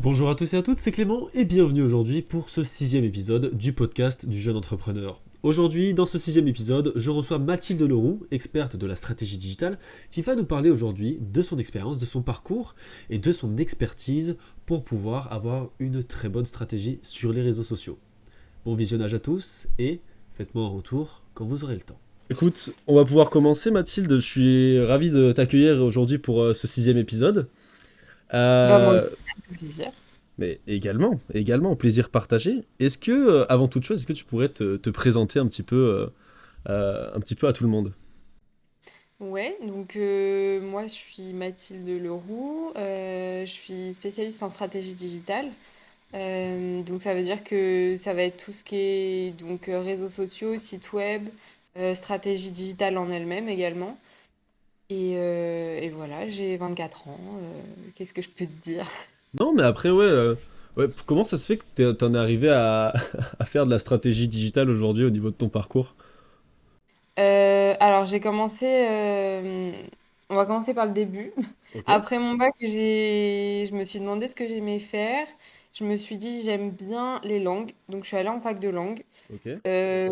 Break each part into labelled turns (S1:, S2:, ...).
S1: Bonjour à tous et à toutes, c'est Clément et bienvenue aujourd'hui pour ce sixième épisode du podcast du jeune entrepreneur. Aujourd'hui, dans ce sixième épisode, je reçois Mathilde Leroux, experte de la stratégie digitale, qui va nous parler aujourd'hui de son expérience, de son parcours et de son expertise pour pouvoir avoir une très bonne stratégie sur les réseaux sociaux. Bon visionnage à tous et faites-moi un retour quand vous aurez le temps. Écoute, on va pouvoir commencer Mathilde, je suis ravi de t'accueillir aujourd'hui pour ce sixième épisode.
S2: Bah moi
S1: Euh,
S2: aussi, ça me fait plaisir.
S1: Mais également, plaisir partagé. Est-ce que, avant toute chose, est-ce que tu pourrais te présenter un petit peu à tout le monde?
S2: Ouais, donc moi je suis Mathilde Leroux, je suis spécialiste en stratégie digitale. Donc ça veut dire que ça va être tout ce qui est donc réseaux sociaux, site web, stratégie digitale en elle-même également. Et voilà, j'ai 24 ans. Qu'est-ce que je peux te dire?
S1: Non, mais après, ouais, comment ça se fait que t'en es arrivé à, à faire de la stratégie digitale aujourd'hui au niveau de ton parcours?
S2: Alors j'ai commencé, on va commencer par le début.
S1: Ok,
S2: Après mon bac, je me suis demandé ce que j'aimais faire. Je me suis dit j'aime bien les langues, donc je suis allée en fac de langue.
S1: ok,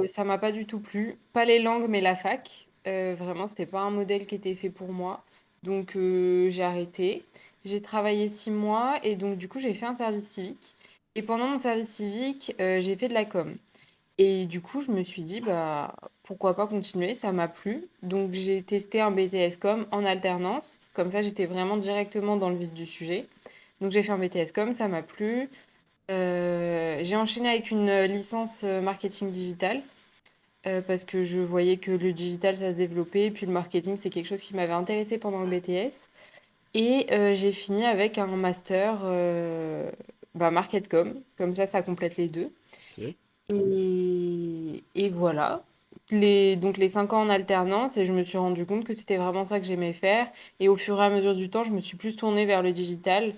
S2: Ça m'a pas du tout plu, pas les langues mais la fac. Vraiment, c'était pas un modèle qui était fait pour moi, donc j'ai arrêté. J'ai travaillé 6 mois et donc du coup j'ai fait un service civique. Et pendant mon service civique, j'ai fait de la com. Et du coup, je me suis dit, bah, pourquoi pas continuer, ça m'a plu. Donc, j'ai testé un BTS Com en alternance. Comme ça, j'étais vraiment directement dans le vif du sujet. Donc, j'ai fait un BTS Com, ça m'a plu. J'ai enchaîné avec une licence marketing digital parce que je voyais que le digital, ça se développait. Puis, le marketing, c'est quelque chose qui m'avait intéressé pendant le BTS. Et j'ai fini avec un master bah, Market Com. Comme ça complète les deux.
S1: ok.
S2: Et voilà. Donc les 5 ans en alternance, et je me suis rendu compte que c'était vraiment ça que j'aimais faire. Et au fur et à mesure du temps, je me suis plus tournée vers le digital.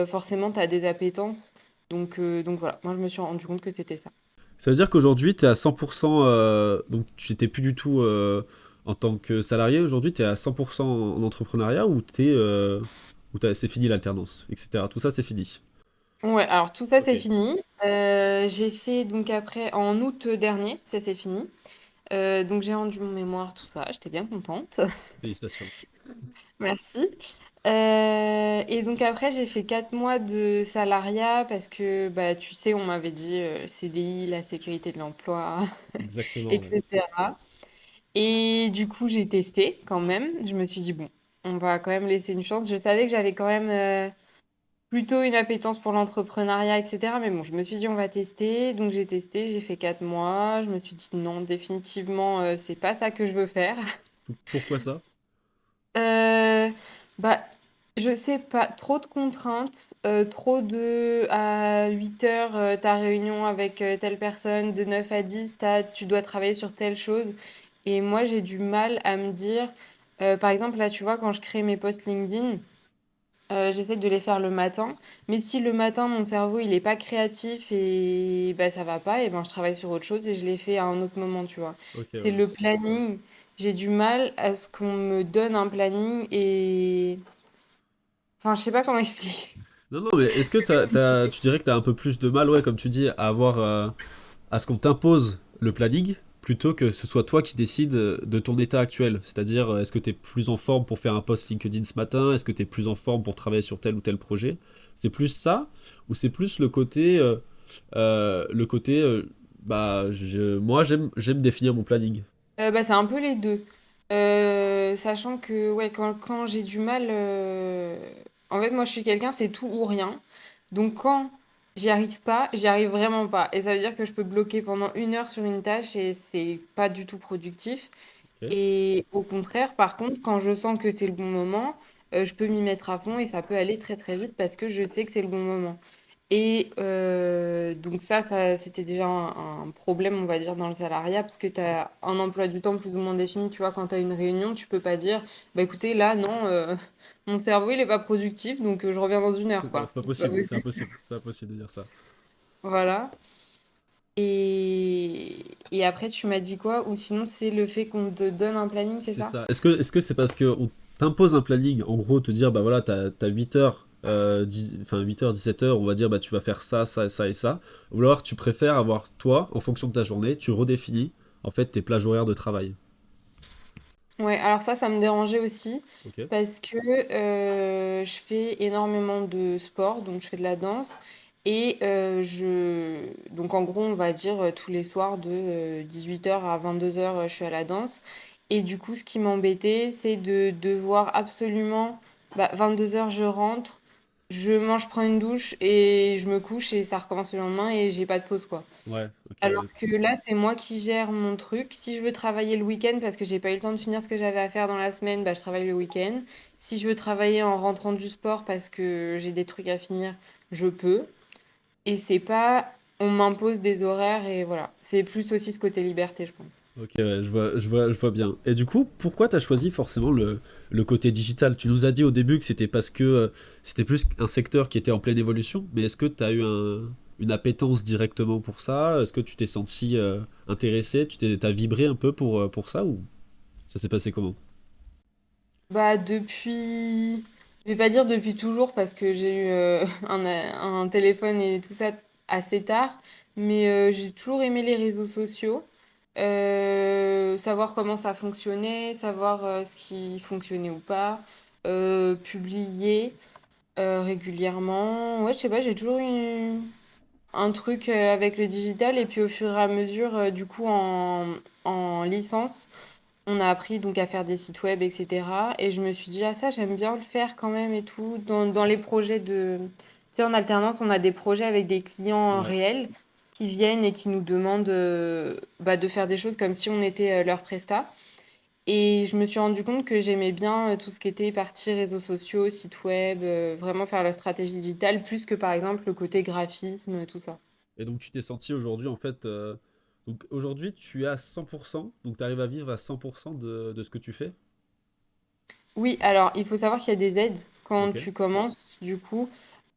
S2: Forcément, tu as des appétences. Donc voilà, moi je me suis rendu compte que c'était ça.
S1: Ça veut dire qu'aujourd'hui, tu es à 100%, donc tu n'étais plus du tout en tant que salarié, aujourd'hui, tu es à 100% en entrepreneuriat ou c'est fini l'alternance, etc. Tout ça, c'est fini.
S2: Ouais, alors tout ça c'est
S1: Ok.
S2: fini. J'ai fait donc après en août dernier, ça c'est fini. Donc j'ai rendu mon mémoire, tout ça, j'étais bien contente.
S1: Félicitations.
S2: Merci. Et donc après, j'ai fait 4 mois de salariat parce que, bah, tu sais, on m'avait dit CDI, la sécurité de l'emploi,
S1: Exactement, ouais.
S2: etc. Et du coup, j'ai testé quand même. Je me suis dit, bon, on va quand même laisser une chance. Je savais que j'avais quand même plutôt une appétence pour l'entrepreneuriat, etc. Mais bon, je me suis dit, on va tester. Donc j'ai testé, j'ai fait 4 mois. Je me suis dit, non, définitivement, c'est pas ça que je veux faire.
S1: Pourquoi ça?
S2: Euh, Bah, je sais pas, trop de contraintes, trop de à 8 heures, ta réunion avec telle personne, de 9 à 10, tu dois travailler sur telle chose. Et moi, j'ai du mal à me dire, par exemple, là, tu vois, quand je crée mes posts LinkedIn, j'essaie de les faire le matin. Mais si le matin, mon cerveau, il est pas créatif et bah, ça va pas, et ben, je travaille sur autre chose et je les fais à un autre moment, tu vois.
S1: Ok,
S2: C'est
S1: ouais.
S2: le planning. J'ai du mal à ce qu'on me donne un planning et... Enfin, je sais pas comment expliquer.
S1: Non, non, mais est-ce que tu dirais que tu as un peu plus de mal, ouais, comme tu dis, à avoir, à ce qu'on t'impose le planning, plutôt que ce soit toi qui décides de ton état actuel? C'est-à-dire, est-ce que tu es plus en forme pour faire un post LinkedIn ce matin? Est-ce que tu es plus en forme pour travailler sur tel ou tel projet? C'est plus ça? Ou c'est plus le côté, bah, moi, j'aime définir mon planning.
S2: Bah, c'est un peu les deux. Sachant que ouais, quand j'ai du mal... En fait, moi, je suis quelqu'un, c'est tout ou rien. Donc, quand j'y arrive pas, j'y arrive vraiment pas. Et ça veut dire que je peux bloquer pendant 1 heure sur une tâche et c'est pas du tout productif.
S1: Ok.
S2: Et au contraire, par contre, quand je sens que c'est le bon moment, je peux m'y mettre à fond et ça peut aller très très vite parce que je sais que c'est le bon moment. Et donc ça c'était déjà un problème, on va dire, dans le salariat, parce que tu as un emploi du temps plus ou moins défini. Tu vois, quand tu as une réunion, tu peux pas dire, bah écoutez, là, non, mon cerveau, il est pas productif, donc je reviens dans 1 heure,
S1: Non,
S2: quoi.
S1: c'est pas
S2: C'est pas
S1: possible, c'est
S2: possible.
S1: impossible, c'est impossible de dire ça.
S2: Voilà. Et après, tu m'as dit quoi? Ou sinon, c'est le fait qu'on te donne un planning, c'est
S1: C'est
S2: ça?
S1: ça. Est-ce que c'est parce qu'on t'impose un planning, en gros, te dire, bah voilà, t'as 8 heures, enfin 8h, 17h, on va dire bah tu vas faire ça, ça, ça et ça. Ou alors tu préfères avoir toi, en fonction de ta journée, tu redéfinis en fait tes plages horaires de travail.
S2: Ouais, alors ça me dérangeait aussi
S1: Ok.
S2: parce que je fais énormément de sport, donc je fais de la danse et donc en gros on va dire tous les soirs de 18h à 22h je suis à la danse et du coup ce qui m'embêtait c'est de devoir absolument, 22h je rentre, je mange, je prends une douche et je me couche et ça recommence le lendemain et j'ai pas de pause quoi.
S1: Ouais, ok,
S2: Alors
S1: ouais.
S2: que là, c'est moi qui gère mon truc. Si je veux travailler le week-end parce que j'ai pas eu le temps de finir ce que j'avais à faire dans la semaine, bah, je travaille le week-end. Si je veux travailler en rentrant du sport parce que j'ai des trucs à finir, je peux. Et c'est pas, on m'impose des horaires et voilà. C'est plus aussi ce côté liberté, je pense.
S1: Ok, ouais, je vois bien. Et du coup, pourquoi t'as choisi forcément le côté digital? Tu nous as dit au début que c'était parce que c'était plus un secteur qui était en pleine évolution, mais est-ce que t'as eu une appétence directement pour ça? Est-ce que tu t'es senti intéressé? T'as vibré un peu pour ça ou ça s'est passé comment?
S2: Bah depuis, je vais pas dire depuis toujours parce que j'ai eu un téléphone et tout ça assez tard, mais j'ai toujours aimé les réseaux sociaux, savoir comment ça fonctionnait, savoir ce qui fonctionnait ou pas, publier régulièrement. Ouais, je sais pas, j'ai toujours eu un truc avec le digital et puis au fur et à mesure, du coup en licence. On a appris donc à faire des sites web, etc. Et je me suis dit, ah ça, j'aime bien le faire quand même et tout. Dans les projets de... Tu sais, en alternance, on a des projets avec des clients
S1: Ouais.
S2: réels qui viennent et qui nous demandent de faire des choses comme si on était leur prestat. Et je me suis rendu compte que j'aimais bien tout ce qui était partie réseaux sociaux, sites web, vraiment faire la stratégie digitale, plus que par exemple le côté graphisme, tout ça.
S1: Et donc tu t'es senti aujourd'hui en fait, donc aujourd'hui tu es à 100%, donc tu arrives à vivre à 100% de ce que tu fais?
S2: Oui, alors il faut savoir qu'il y a des aides quand
S1: Ok.
S2: tu commences, du coup,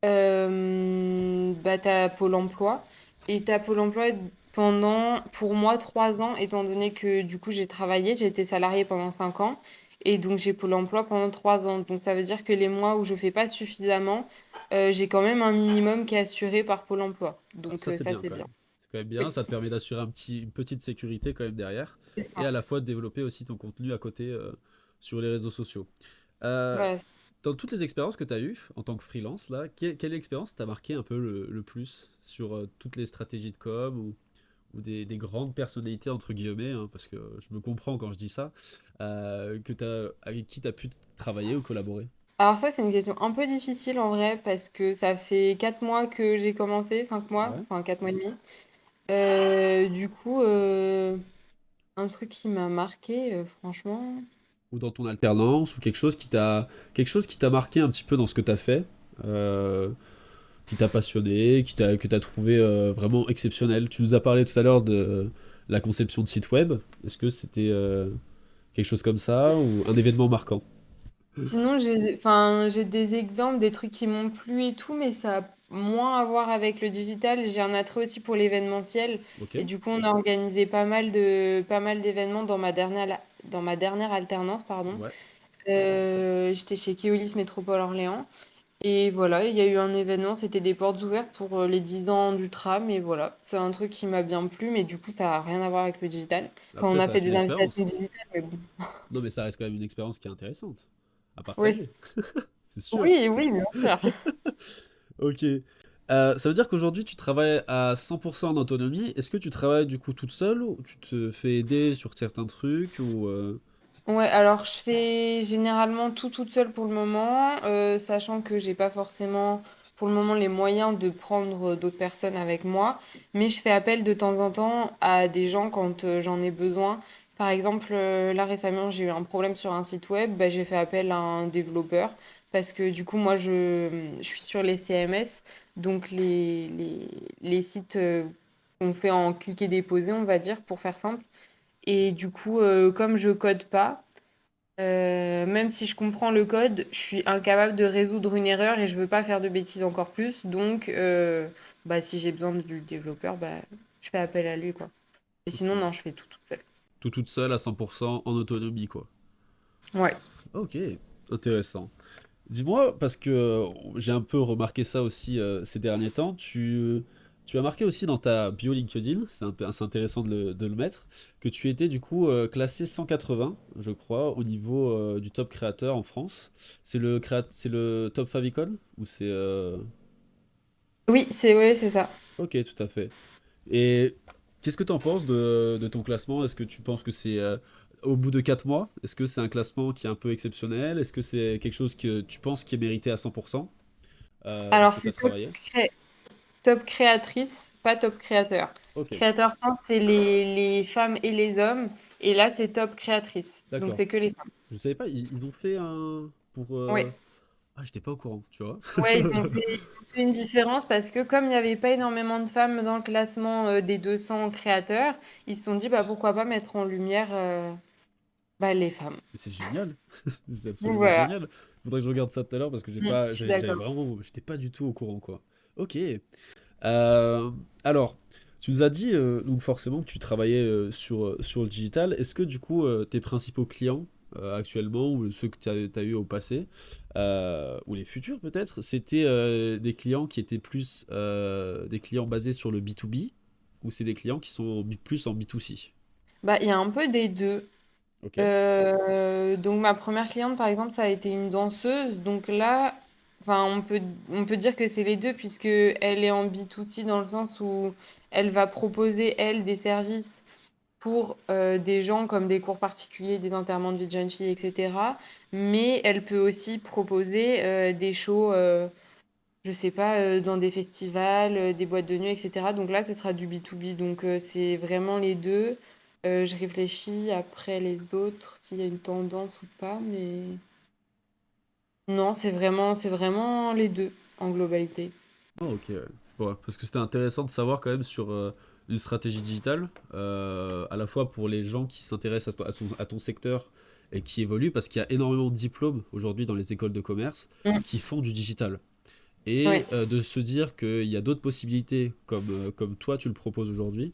S2: tu as Pôle emploi. Et tu as Pôle emploi pendant, pour moi, 3 ans, étant donné que du coup j'ai travaillé, j'ai été salariée pendant 5 ans. Et donc j'ai Pôle emploi pendant 3 ans. Donc ça veut dire que les mois où je fais pas suffisamment, j'ai quand même un minimum qui est assuré par Pôle emploi.
S1: Ah,
S2: Donc
S1: ça c'est
S2: ça
S1: bien
S2: c'est
S1: quand
S2: bien.
S1: même. C'est quand même bien,
S2: Oui,
S1: ça te permet d'assurer une petite sécurité quand même derrière,
S2: c'est
S1: et
S2: ça.
S1: à la fois de développer aussi ton contenu à côté sur les réseaux sociaux. Euh,
S2: Voilà.
S1: dans toutes les expériences que tu as eues en tant que freelance, là, quelle expérience t'a marqué un peu le plus sur toutes les stratégies de com ou des grandes personnalités entre guillemets, hein, parce que je me comprends quand je dis ça, avec qui tu as pu travailler ou collaborer?
S2: Alors ça, c'est une question un peu difficile en vrai parce que ça fait 4 mois que j'ai commencé, 5 mois,
S1: Ouais.
S2: enfin 4 mois et demi. Du coup, un truc qui m'a marqué, franchement.
S1: Ou dans ton alternance, ou quelque chose qui t'a marqué un petit peu dans ce que tu as fait, euh, qui t'a passionné, que t'as trouvé vraiment exceptionnel. Tu nous as parlé tout à l'heure de la conception de site web. Est-ce que c'était quelque chose comme ça ou un événement marquant?
S2: Sinon, j'ai des exemples, des trucs qui m'ont plu et tout, mais ça a moins à voir avec le digital. J'ai un attrait aussi pour l'événementiel.
S1: Ok.
S2: Et du coup, on a organisé pas mal d'événements dans ma dernière alternance, pardon.
S1: Ouais.
S2: J'étais chez Keolis Métropole Orléans. Et voilà, il y a eu un événement, c'était des portes ouvertes pour les 10 ans du tram, et voilà. C'est un truc qui m'a bien plu, mais du coup, ça n'a rien à voir avec le digital. Enfin, on
S1: Après,
S2: a
S1: ça
S2: fait
S1: reste une
S2: des invitations
S1: expérience.
S2: digitales, mais bon.
S1: Non, mais ça reste quand même une expérience qui est intéressante à
S2: Oui,
S1: partager. C'est sûr.
S2: oui, oui, bien sûr.
S1: Ok. Ça veut dire qu'aujourd'hui, tu travailles à 100% en autonomie. Est-ce que tu travailles du coup toute seule ou tu te fais aider sur certains trucs ou
S2: Ouais, alors je fais généralement tout toute seule pour le moment, sachant que j'ai pas forcément pour le moment les moyens de prendre d'autres personnes avec moi, mais je fais appel de temps en temps à des gens quand j'en ai besoin. Par exemple, là récemment j'ai eu un problème sur un site web, bah, j'ai fait appel à un développeur parce que du coup moi je suis sur les CMS, donc les sites qu'on fait en cliquer déposer, on va dire pour faire simple. Et du coup, comme je code pas, même si je comprends le code, je suis incapable de résoudre une erreur et je veux pas faire de bêtises encore plus. Donc, si j'ai besoin du développeur, je fais appel à lui, quoi. Et
S1: ok.
S2: sinon, non, je fais tout toute seule.
S1: Tout toute seule à 100% en autonomie, quoi.
S2: Ouais.
S1: Ok, intéressant. Dis-moi, parce que j'ai un peu remarqué ça aussi ces derniers temps, tu as marqué aussi dans ta bio LinkedIn, c'est intéressant de le mettre, que tu étais du coup classé 180, je crois, au niveau du top créateur en France. C'est le top favicon ou c'est
S2: Oui, c'est ouais, c'est ça.
S1: Ok, tout à fait. Et qu'est-ce que tu en penses de ton classement? Est-ce que tu penses que c'est au bout de 4 mois? Est-ce que c'est un classement qui est un peu exceptionnel? Est-ce que c'est quelque chose que tu penses qui est mérité à 100% parce
S2: Alors,
S1: que tu as
S2: c'est
S1: travaillé?
S2: top créatrice, pas top créateur.
S1: Ok,
S2: Créateur France, c'est les femmes et les hommes. Et là, c'est top créatrice. Donc,
S1: d'accord.
S2: c'est que les femmes.
S1: Je savais pas, ils ont fait un... pour...
S2: Ouais.
S1: Ah, j'étais pas au courant, tu vois.
S2: Ouais, ils ont fait une différence parce que comme il n'y avait pas énormément de femmes dans le classement des 200 créateurs, ils se sont dit bah, pourquoi pas mettre en lumière bah, les femmes.
S1: Mais c'est génial, c'est
S2: Donc
S1: absolument
S2: voilà,
S1: génial. Faudrait que je regarde ça tout à l'heure parce que
S2: je suis
S1: j'avais
S2: d'accord.
S1: vraiment, j'étais pas du tout au courant, quoi. Ok. Euh, alors, tu nous as dit donc forcément que tu travaillais sur le digital. Est-ce que du coup tes principaux clients actuellement ou ceux que tu as, eu au passé ou les futurs peut-être, c'était des clients qui étaient plus des clients basés sur le B2B ou c'est des clients qui sont plus en B2C?
S2: Bah, il y a un peu des deux.
S1: Ok,
S2: Donc ma première cliente, par exemple, ça a été une danseuse. Donc là, enfin, on peut dire que c'est les deux puisque elle est en B2C dans le sens où elle va proposer, elle, des services pour des gens comme des cours particuliers, des enterrements de vie de jeunes filles, etc. Mais elle peut aussi proposer des shows, je sais pas, dans des festivals, des boîtes de nuit, etc. Donc là, ce sera du B2B. Donc c'est vraiment les deux. Je réfléchis après les autres, s'il y a une tendance ou pas, mais non, c'est vraiment les deux en globalité.
S1: ah, ok, ouais. Je vois. Parce que c'était intéressant de savoir quand même sur une stratégie digitale, à la fois pour les gens qui s'intéressent à ton secteur et qui évoluent, parce qu'il y a énormément de diplômes aujourd'hui dans les écoles de commerce
S2: Mm.
S1: qui font du digital.
S2: Ouais.
S1: Et de se dire qu'il y a d'autres possibilités comme toi tu le proposes aujourd'hui,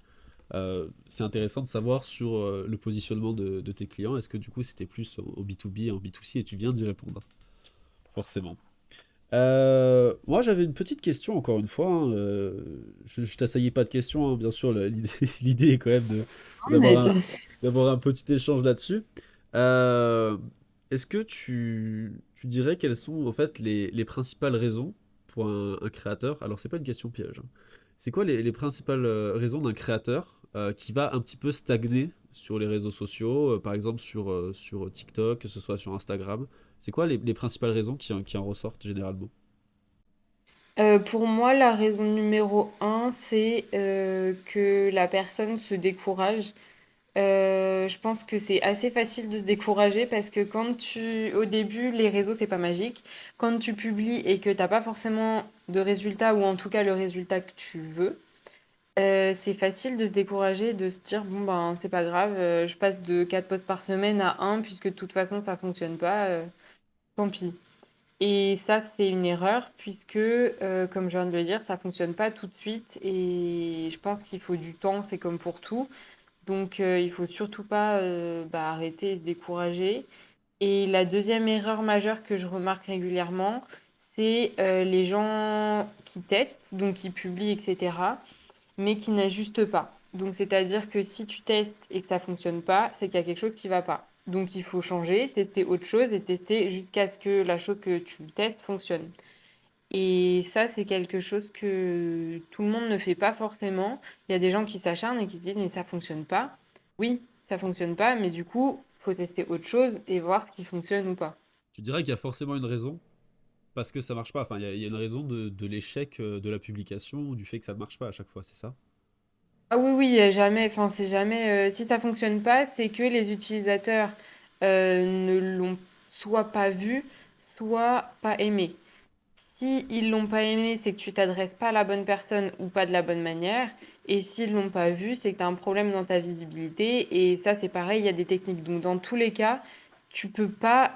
S1: c'est intéressant de savoir sur le positionnement de tes clients. Est-ce que du coup c'était plus au B2B et en B2C et tu viens d'y répondre, forcément. Moi, j'avais une petite question, encore une fois, hein, je t'assaillis pas de questions, hein, bien sûr. L'idée, l'idée est quand même
S2: Non, mais
S1: d'avoir un, d'avoir un petit échange là-dessus. Euh, Est-ce que tu dirais quelles sont en fait les principales raisons pour un créateur? Alors, c'est pas une question piège, hein. C'est quoi les principales raisons d'un créateur qui va un petit peu stagner sur les réseaux sociaux, par exemple sur TikTok, que ce soit sur Instagram? C'est quoi les principales raisons qui en ressortent généralement?
S2: Pour moi, la raison numéro un, c'est que la personne se décourage. Je pense que c'est assez facile de se décourager parce que au début, les réseaux, c'est pas magique. Quand tu publies et que t'as pas forcément de résultat ou en tout cas le résultat que tu veux, c'est facile de se décourager, de se dire, bon, ben, c'est pas grave, je passe de 4 posts par semaine à un puisque de toute façon, ça fonctionne pas, tant pis. Et ça, c'est une erreur puisque, comme je viens de le dire, ça fonctionne pas tout de suite et je pense qu'il faut du temps, c'est comme pour tout. Donc, il faut surtout pas bah, arrêter et se décourager. Et la deuxième erreur majeure que je remarque régulièrement, c'est les gens qui testent, donc qui publient, etc., mais qui n'ajustent pas. Donc, c'est-à-dire que si tu testes et que ça fonctionne pas, c'est qu'il y a quelque chose qui va pas. Donc, il faut changer, tester autre chose et tester jusqu'à ce que la chose que tu testes fonctionne. Et ça, c'est quelque chose que tout le monde ne fait pas forcément. Il y a des gens qui s'acharnent et qui se disent, mais ça fonctionne pas. Oui, ça fonctionne pas, mais du coup, faut tester autre chose et voir ce qui fonctionne ou pas.
S1: Tu dirais qu'il y a forcément une raison parce que ça marche pas. Enfin, il y a une raison de l'échec de la publication ou du fait que ça ne marche pas à chaque fois, c'est ça?
S2: Ah oui, oui, jamais, enfin, c'est jamais. Si ça fonctionne pas, c'est que les utilisateurs ne l'ont soit pas vu, soit pas aimé. Si ils l'ont pas aimé, c'est que tu t'adresses pas à la bonne personne ou pas de la bonne manière. Et s'ils l'ont pas vu, c'est que tu as un problème dans ta visibilité. Et ça, c'est pareil, il y a des techniques. Donc, dans tous les cas, tu peux pas.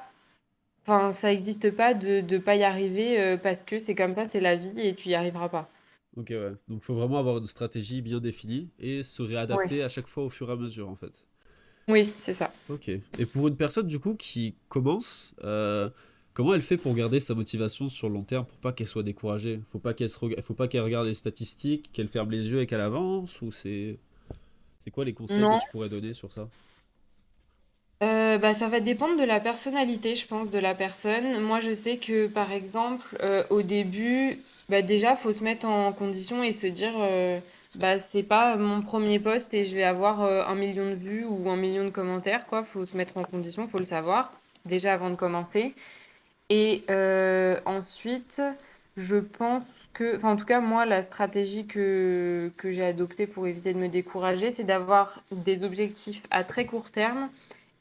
S2: Enfin, ça n'existe pas de pas y arriver parce que c'est comme ça, c'est la vie et tu y arriveras pas.
S1: Ok, ouais. Donc, il faut vraiment avoir une stratégie bien définie et se
S2: Ouais.
S1: réadapter à chaque fois au fur et à mesure, en fait.
S2: Oui, c'est ça.
S1: Ok. Et pour une personne, du coup, qui commence, comment elle fait pour garder sa motivation sur le long terme pour pas qu'elle soit découragée? Faut pas qu'elle regarde les statistiques, qu'elle ferme les yeux et qu'elle avance, ou c'est quoi les conseils que
S2: Non.
S1: tu pourrais donner sur ça?
S2: Bah, ça va dépendre de la personnalité, je pense, de la personne. Moi, je sais que, par exemple, au début, bah, déjà, faut se mettre en condition et se dire, bah, c'est pas mon premier post et je vais avoir 1 million de vues ou 1 million de commentaires, quoi. Faut se mettre en condition, faut le savoir, déjà avant de commencer. Et ensuite, je pense que, enfin, en tout cas, moi, la stratégie que j'ai adoptée pour éviter de me décourager, c'est d'avoir des objectifs à très court terme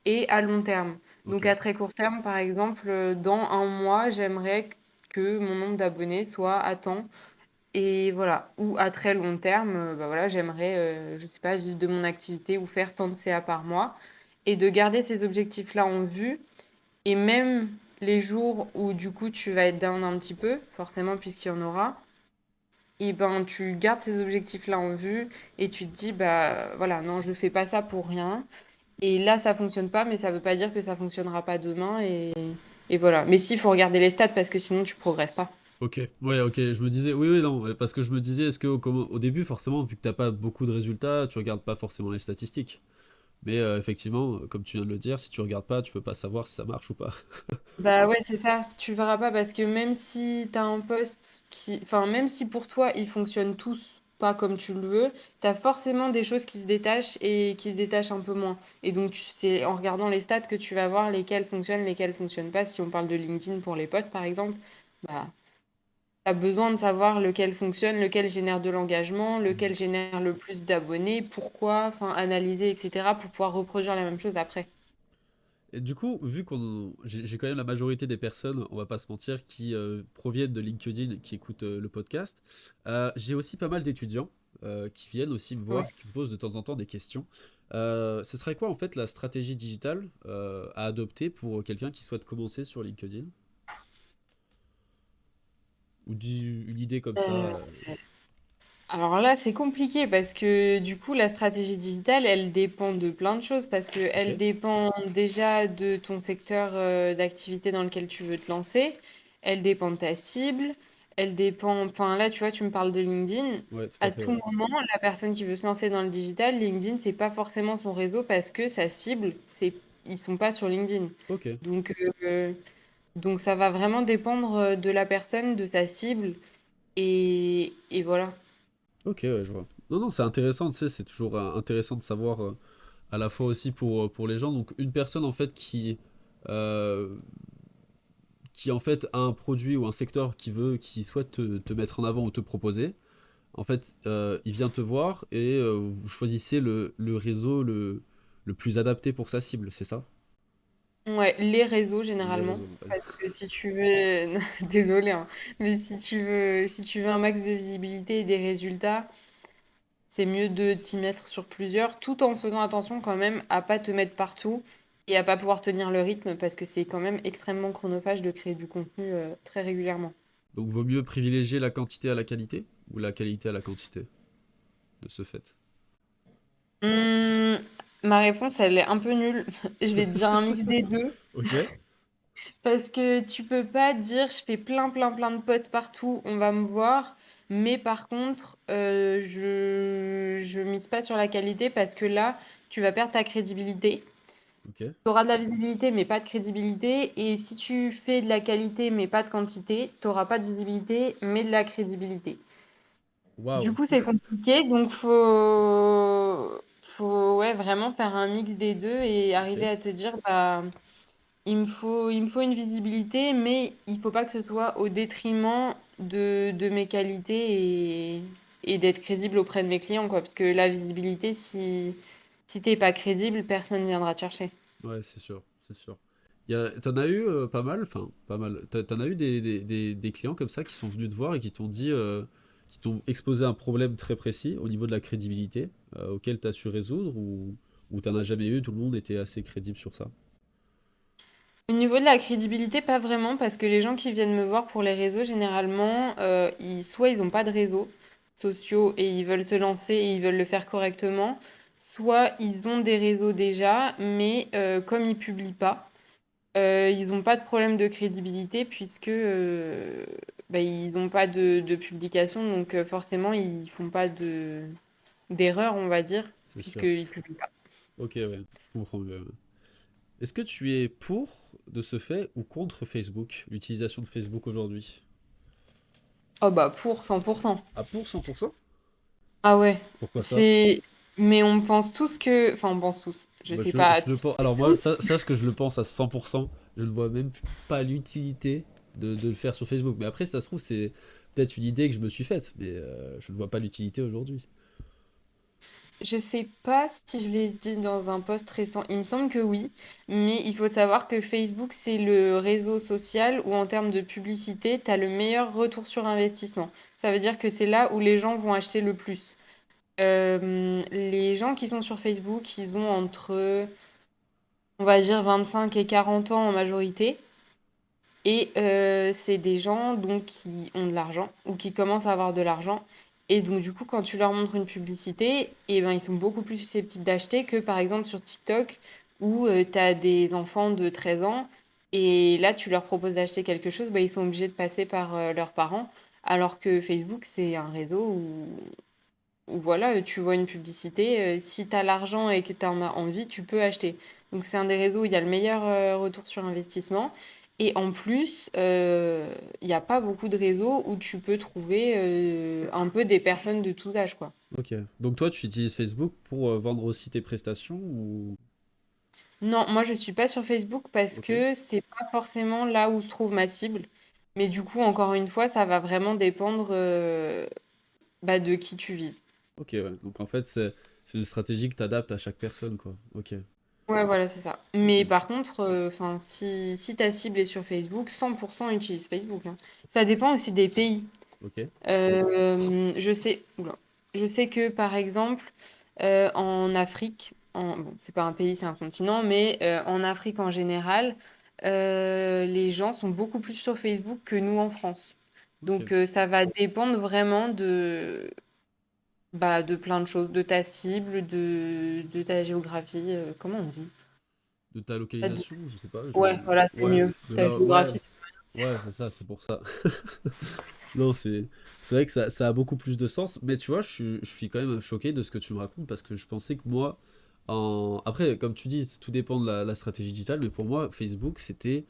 S2: et à long terme.
S1: Ok.
S2: Donc à très court terme, par exemple, dans un mois, j'aimerais que mon nombre d'abonnés soit à temps. Et voilà. Ou à très long terme, bah voilà, j'aimerais, je sais pas, vivre de mon activité ou faire tant de CA par mois. Et de garder ces objectifs-là en vue. Et même les jours où du coup tu vas être down un petit peu, forcément puisqu'il y en aura, et ben tu gardes ces objectifs-là en vue et tu te dis, bah voilà, non, je fais pas ça pour rien. Et là, ça fonctionne pas, mais ça veut pas dire que ça fonctionnera pas demain. Et voilà. Mais si, il faut regarder les stats parce que sinon, tu progresses pas.
S1: Ok, ouais, ok, je me disais, oui, oui, non, ouais, parce que je me disais, est-ce que au début, forcément, vu que t'as pas beaucoup de résultats, tu regardes pas forcément les statistiques. Mais effectivement, comme tu viens de le dire, si tu regardes pas, tu peux pas savoir si ça marche ou pas.
S2: Bah ouais, c'est ça. Tu verras pas parce que même si t'as un poste qui... Enfin, même si pour toi, ils fonctionnent tous pas comme tu le veux, t'as forcément des choses qui se détachent et qui se détachent un peu moins. Et donc, c'est en regardant les stats que tu vas voir lesquels fonctionnent pas. Si on parle de LinkedIn pour les posts, par exemple, bah, tu as besoin de savoir lequel fonctionne, lequel génère de l'engagement, lequel génère le plus d'abonnés, pourquoi, enfin analyser, etc. pour pouvoir reproduire la même chose après.
S1: Et du coup, vu qu'on, j'ai quand même la majorité des personnes, on va pas se mentir, qui proviennent de LinkedIn, qui écoutent le podcast, j'ai aussi pas mal d'étudiants qui viennent aussi me voir,
S2: Ouais.
S1: qui me posent de temps en temps des questions. Ce serait quoi en fait la stratégie digitale à adopter pour quelqu'un qui souhaite commencer sur LinkedIn? Ou une idée comme ça
S2: Euh, alors là, c'est compliqué parce que du coup, la stratégie digitale, elle dépend de plein de choses parce que
S1: Ok.
S2: elle dépend déjà de ton secteur d'activité dans lequel tu veux te lancer. Elle dépend de ta cible. Elle dépend. Enfin là, tu vois, tu me parles de LinkedIn.
S1: Ouais, tout à
S2: À
S1: fait,
S2: tout
S1: ouais.
S2: moment, la personne qui veut se lancer dans le digital, LinkedIn, c'est pas forcément son réseau parce que sa cible, c'est ils sont pas sur LinkedIn.
S1: Ok.
S2: Donc, euh, donc ça va vraiment dépendre de la personne, de sa cible et voilà.
S1: Ok, ouais, je vois. Non, non, c'est intéressant, tu sais, c'est toujours intéressant de savoir à la fois aussi pour les gens. Donc, une personne en fait euh, qui en fait a un produit ou un secteur qui souhaite te mettre en avant ou te proposer, en fait, il vient te voir et vous choisissez le réseau le plus adapté pour sa cible, c'est ça?
S2: Ouais, les réseaux
S1: Les
S2: généralement.
S1: réseaux. Ouais.
S2: Parce que si tu veux, désolé, hein, mais si tu veux un max de visibilité et des résultats, c'est mieux de t'y mettre sur plusieurs, tout en faisant attention quand même à pas te mettre partout et à pas pouvoir tenir le rythme parce que c'est quand même extrêmement chronophage de créer du contenu très régulièrement.
S1: Donc, vaut mieux privilégier la quantité à la qualité ou la qualité à la quantité de ce fait.
S2: Hum, Ma réponse, elle est un peu nulle. Je vais te dire un mix des deux.
S1: Ok.
S2: Parce que tu peux pas dire je fais plein de posts partout, on va me voir. Mais par contre, je mise pas sur la qualité parce que là, tu vas perdre ta crédibilité.
S1: Ok.
S2: Tu auras de la visibilité, mais pas de crédibilité. Et si tu fais de la qualité, mais pas de quantité, tu n'auras pas de visibilité, mais de la crédibilité. Du
S1: Waouh.
S2: coup, c'est compliqué. Donc, faut ouais, vraiment faire un mix des deux et
S1: Ok.
S2: arriver à te dire, bah. Il me faut une visibilité, mais il faut pas que ce soit au détriment de mes qualités et d'être crédible auprès de mes clients, quoi. Parce que la visibilité, si t'es pas crédible, personne viendra te chercher.
S1: Ouais, c'est sûr, c'est sûr. T'en as eu pas mal, enfin pas mal. T'en as eu des clients comme ça qui sont venus te voir et qui t'ont dit, qui t'ont exposé un problème très précis au niveau de la crédibilité, auquel t'as su résoudre ou t'en as jamais eu, tout le monde était assez crédible sur ça.
S2: Au niveau de la crédibilité, pas vraiment, parce que les gens qui viennent me voir pour les réseaux, généralement, soit ils n'ont pas de réseaux sociaux et ils veulent se lancer et ils veulent le faire correctement, soit ils ont des réseaux déjà, mais comme ils publient pas. Ils n'ont pas de problème de crédibilité puisque bah, ils n'ont pas de publication, donc forcément ils font pas d'erreur, on va dire,
S1: C'est sûr.
S2: puisqu'ils publient pas.
S1: Ok, ouais, je comprends mieux. Est-ce que tu es pour de ce fait ou contre Facebook, l'utilisation de Facebook aujourd'hui?
S2: Oh bah pour 100%.
S1: Ah, pour 100%?
S2: Ah ouais,
S1: Pourquoi ça?
S2: c'est. Mais on pense tous que. Enfin, on pense tous. Je
S1: Bah,
S2: sais pas
S1: je le pense. Alors moi,
S2: tous.
S1: sache que je le pense à 100%. Je ne vois même pas l'utilité de le faire sur Facebook. Mais après, ça se trouve, c'est peut-être une idée que je me suis faite. Mais je ne vois pas l'utilité aujourd'hui.
S2: Je sais pas si je l'ai dit dans un post récent. Il me semble que oui. Mais il faut savoir que Facebook, c'est le réseau social où, en termes de publicité, tu as le meilleur retour sur investissement. Ça veut dire que c'est là où les gens vont acheter le plus. Les gens qui sont sur Facebook, ils ont entre, on va dire, 25 et 40 ans en majorité. Et c'est des gens donc qui ont de l'argent ou qui commencent à avoir de l'argent. Et donc du coup, quand tu leur montres une publicité, eh ben, ils sont beaucoup plus susceptibles d'acheter que par exemple sur TikTok où tu as des enfants de 13 ans et là tu leur proposes d'acheter quelque chose, bah, ils sont obligés de passer par leurs parents. Alors que Facebook, c'est un réseau où voilà, tu vois une publicité, si tu as l'argent et que tu en as envie, tu peux acheter. Donc c'est un des réseaux où il y a le meilleur retour sur investissement. Et en plus, il n'y a pas beaucoup de réseaux où tu peux trouver un peu des personnes de tous âges, quoi.
S1: Ok. Donc toi, tu utilises Facebook pour vendre aussi tes prestations ou...
S2: Non, moi je suis pas sur Facebook parce
S1: Ok.
S2: que c'est pas forcément là où se trouve ma cible. Mais du coup, encore une fois, ça va vraiment dépendre bah, de qui tu vises.
S1: Ok, ouais. Donc en fait, c'est une stratégie que tu adaptes à chaque personne, quoi. Ok.
S2: Ouais, voilà, c'est ça.
S1: Ok.
S2: Mais par contre, enfin, si ta cible est sur Facebook, 100% utilise Facebook, hein. Ça dépend aussi des pays.
S1: Ok.
S2: Oula. Je sais que par exemple, en Afrique, bon, c'est pas un pays, c'est un continent, mais en Afrique en général, les gens sont beaucoup plus sur Facebook que nous en France.
S1: Ok.
S2: Donc ça va dépendre vraiment bah, de plein de choses, de ta cible, de ta géographie, comment on dit?
S1: De ta localisation, je sais pas.
S2: Ouais, voilà, c'est
S1: Ouais.
S2: mieux.
S1: De
S2: Ta
S1: là. Ouais.
S2: géographie.
S1: Ouais, c'est ça. C'est pour ça. Non, c'est vrai que ça a beaucoup plus de sens, mais tu vois, je suis quand même choqué de ce que tu me racontes parce que je pensais que moi, après, comme tu dis, tout dépend de la stratégie digitale, mais pour moi, Facebook, c'était,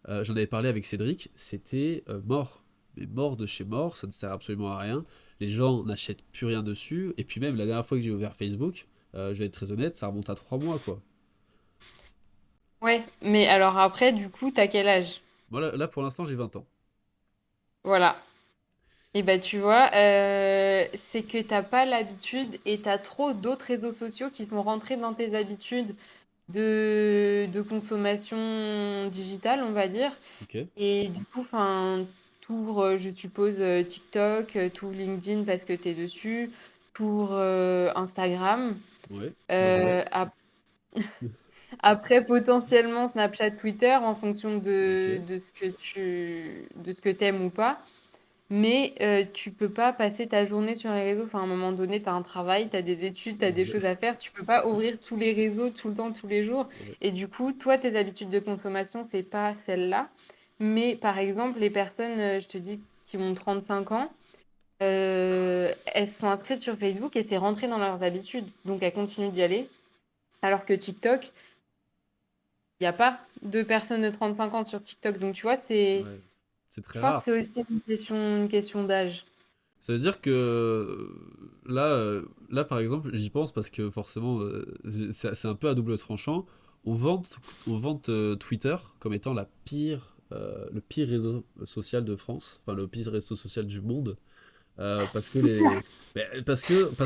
S1: j'en avais parlé avec Cédric, c'était mort. Mais mort de chez mort, ça ne sert absolument à rien. Les gens n'achètent plus rien dessus, et puis même la dernière fois que j'ai ouvert Facebook, je vais être très honnête, ça remonte à 3 mois, quoi.
S2: Ouais, mais alors après, du coup, t'as quel âge?
S1: Moi, là, pour l'instant, j'ai 20 ans.
S2: Voilà. Et bah tu vois, c'est que t'as pas l'habitude et t'as trop d'autres réseaux sociaux qui sont rentrés dans tes habitudes de consommation digitale, on va dire.
S1: Ok?
S2: Et du coup, enfin, t'ouvres, je suppose, TikTok, t'ouvres LinkedIn parce que t'es dessus, t'ouvres Instagram.
S1: Ouais, moi je l'ai.
S2: Euh, ap- Après, potentiellement, Snapchat, Twitter, en fonction
S1: Ok.
S2: de ce que t'aimes ou pas. Mais tu peux pas passer ta journée sur les réseaux. Enfin, à un moment donné, tu as un travail, tu as des études, tu as des choses à faire. Tu peux pas ouvrir tous les réseaux tout le temps, tous les jours.
S1: Ouais.
S2: Et du coup, toi, tes habitudes de consommation, c'est pas celle-là. Mais par exemple, les personnes, je te dis, qui ont 35 ans, elles sont inscrites sur Facebook et c'est rentré dans leurs habitudes. Donc, elles continuent d'y aller. Alors que TikTok, il n'y a pas de personnes de 35 ans sur TikTok. Donc, tu vois,
S1: Ouais. C'est
S2: je
S1: très
S2: pense que
S1: rare.
S2: c'est aussi une question d'âge.
S1: Ça veut dire que là, par exemple, j'y pense parce que forcément, c'est un peu à double tranchant. On vante Twitter comme étant le pire réseau social de France, enfin le pire réseau social du monde, parce que parce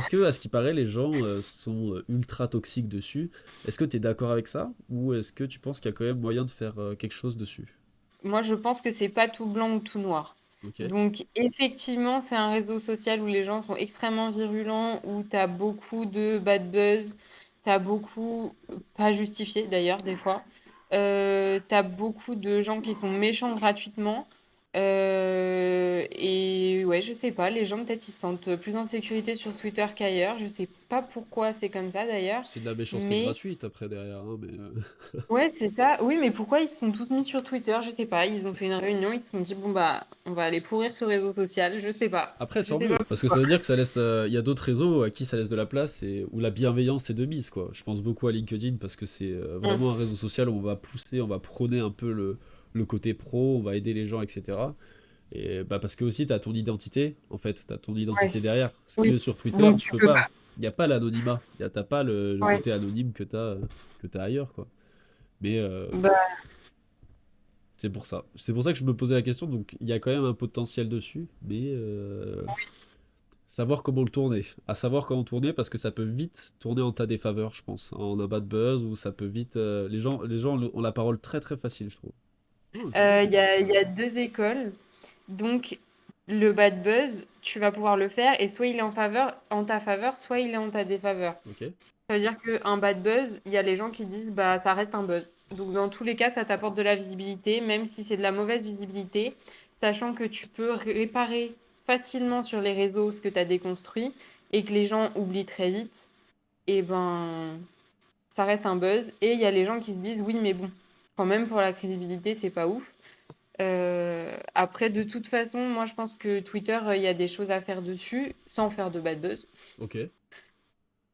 S1: que à ce qui paraît, les gens sont ultra toxiques dessus. Est-ce que tu es d'accord avec ça, ou est-ce que tu penses qu'il y a quand même moyen de faire quelque chose dessus?
S2: Moi, je pense que c'est pas tout blanc ou tout noir.
S1: Ok,
S2: Donc, effectivement, c'est un réseau social où les gens sont extrêmement virulents, où tu as beaucoup de bad buzz, tu as beaucoup, pas justifié d'ailleurs, des fois, tu as beaucoup de gens qui sont méchants gratuitement. Et ouais, je sais pas, les gens peut-être ils se sentent plus en sécurité sur Twitter qu'ailleurs. Je sais pas pourquoi c'est comme ça d'ailleurs.
S1: C'est de la méchanceté
S2: Mais
S1: gratuite après derrière, hein, mais
S2: ouais, c'est ça. Oui, mais pourquoi ils se sont tous mis sur Twitter? Je sais pas. Ils ont fait une réunion, ils se sont dit bon bah on va aller pourrir ce réseau social. Je sais pas.
S1: après
S2: Je
S1: tant
S2: sais
S1: mieux,
S2: pas
S1: parce que
S2: pourquoi.
S1: ça veut dire que ça laisse, il y a d'autres réseaux à qui ça laisse de la place et où la bienveillance est de mise, quoi. Je pense beaucoup à LinkedIn parce que c'est
S2: Mm.
S1: vraiment un réseau social où on va pousser, on va prôner un peu le côté pro, on va aider les gens, etc. Et bah parce que aussi t'as ton identité, en fait, t'as ton
S2: Ouais.
S1: identité derrière. Ce
S2: Oui.
S1: que sur Twitter,
S2: Donc
S1: tu
S2: tu
S1: peux
S2: peux
S1: pas.
S2: pas.
S1: Il n'y a pas l'anonymat, t'as pas le
S2: Ouais.
S1: côté anonyme que t'as ailleurs, quoi. Mais
S2: Bah
S1: c'est pour ça. C'est pour ça que je me posais la question, donc il y a quand même un potentiel dessus, mais savoir comment le tourner. À savoir comment tourner, parce que ça peut vite tourner en ta défaveur, je pense. En un bad buzz, ou ça peut vite... les gens ont la parole très très facile, je trouve. Oh, j'aime bien
S2: il y
S1: Twitter.
S2: a, il y a deux écoles. Donc le bad buzz, tu vas pouvoir le faire et soit il est en ta faveur, soit il est en ta défaveur.
S1: Ok,
S2: Ça veut dire qu'un bad buzz, il y a les gens qui disent bah ça reste un buzz. Donc dans tous les cas, ça t'apporte de la visibilité, même si c'est de la mauvaise visibilité, sachant que tu peux réparer facilement sur les réseaux ce que tu as déconstruit et que les gens oublient très vite, et ben ça reste un buzz. Et il y a les gens qui se disent oui mais bon, quand même pour la crédibilité, c'est pas ouf. Après, de toute façon, moi je pense que Twitter, il y a des choses à faire dessus sans faire de bad buzz,
S1: ok.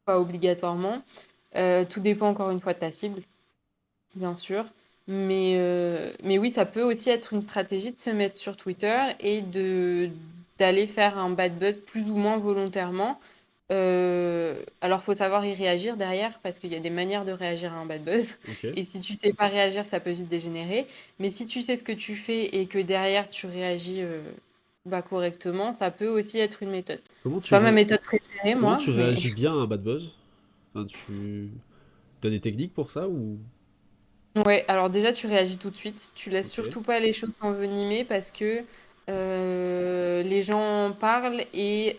S2: pas obligatoirement. Tout dépend encore une fois de ta cible. Bien sûr. Mais oui, ça peut aussi être une stratégie de se mettre sur Twitter et d'aller faire un bad buzz plus ou moins volontairement. Alors, faut savoir y réagir derrière parce qu'il y a des manières de réagir à un bad buzz.
S1: Ok.
S2: Et si tu sais pas réagir, ça peut vite dégénérer. Mais si tu sais ce que tu fais et que derrière tu réagis bah, correctement, ça peut aussi être une méthode.
S1: Comment
S2: C'est
S1: tu,
S2: pas ma
S1: ré-
S2: méthode préférée,
S1: Comment
S2: moi,
S1: tu
S2: mais
S1: réagis bien à un bad buzz? Enfin, tu as des techniques pour ça ou...
S2: ouais, alors déjà tu réagis tout de suite, tu laisses
S1: Ok.
S2: surtout pas les choses s'envenimer parce que les gens parlent et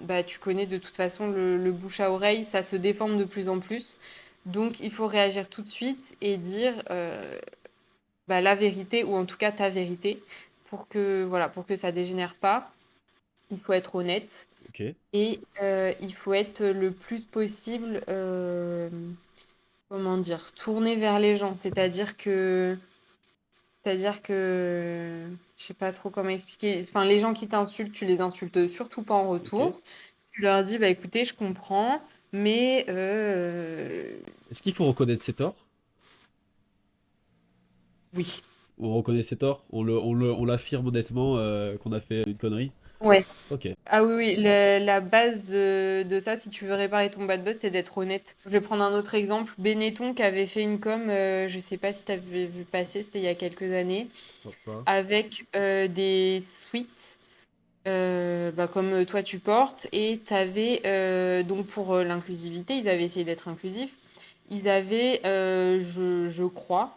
S2: bah, tu connais de toute façon le bouche à oreille, ça se déforme de plus en plus. Donc il faut réagir tout de suite et dire bah, la vérité ou en tout cas ta vérité pour que voilà, pour que ça dégénère pas. Il faut être honnête
S1: Ok.
S2: et il faut être le plus possible comment dire, tourné vers les gens, c'est-à-dire que, je sais pas trop comment expliquer. Enfin, les gens qui t'insultent, tu les insultes surtout pas en
S1: Ok.
S2: retour. Tu leur dis, bah écoutez, je comprends, mais
S1: Est-ce qu'il faut reconnaître ses torts?
S2: oui.
S1: On reconnaît ses torts? On l'affirme honnêtement qu'on a fait une connerie?
S2: Ouais.
S1: Ok.
S2: Ah oui, oui, la base de ça, si tu veux réparer ton bad buzz, c'est d'être honnête. Je vais prendre un autre exemple. Benetton qui avait fait une com, je sais pas si tu avais vu passer, c'était il y a quelques années,
S1: Je crois pas.
S2: avec des suites bah, comme toi tu portes, et tu avais, donc pour l'inclusivité, ils avaient essayé d'être inclusifs. Ils avaient, je crois,